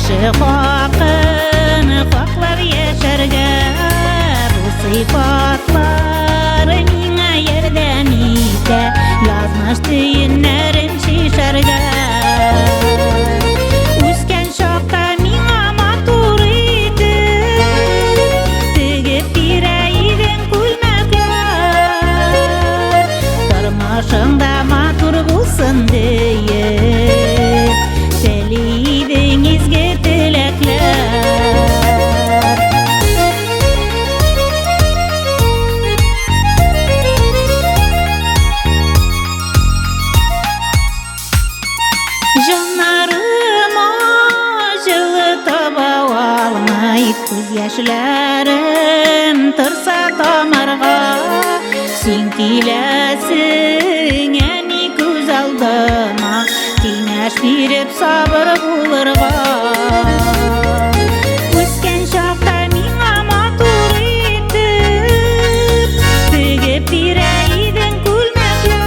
Кіші хақын хақлар яшәргә, бу сыйфатлар миңа ярдәм итә, язмыш түйеннәрен шишәргә. Үскән чакта миңа матур итеп тегеп бирә идең күлмәкләр, тормышыңда матур булсын диеп тели идең изге теләкләр. Җаннарыма җылы таба алмый, күз яшьләрем торса тамырга, син киләсең әни күз алдыма, киңәш биреп сабыр булырга. Үскән чакта миңа матур итеп тегеп бирә идең күлмәкләр,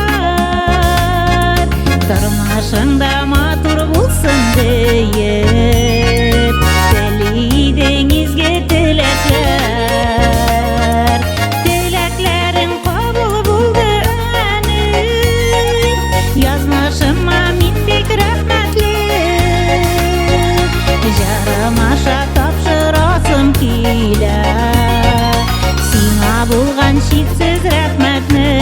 тормышыңда матур булсын диеп тели идең изге теләкләр. Теләкләрең кабул булды әни, язмышыма мин бик рәхмәтле, жарымаша тапшырасым килә сиңа булган чиксез рәхмәтне.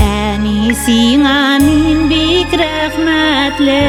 Әни, сиңа мин бик рәхмәтле.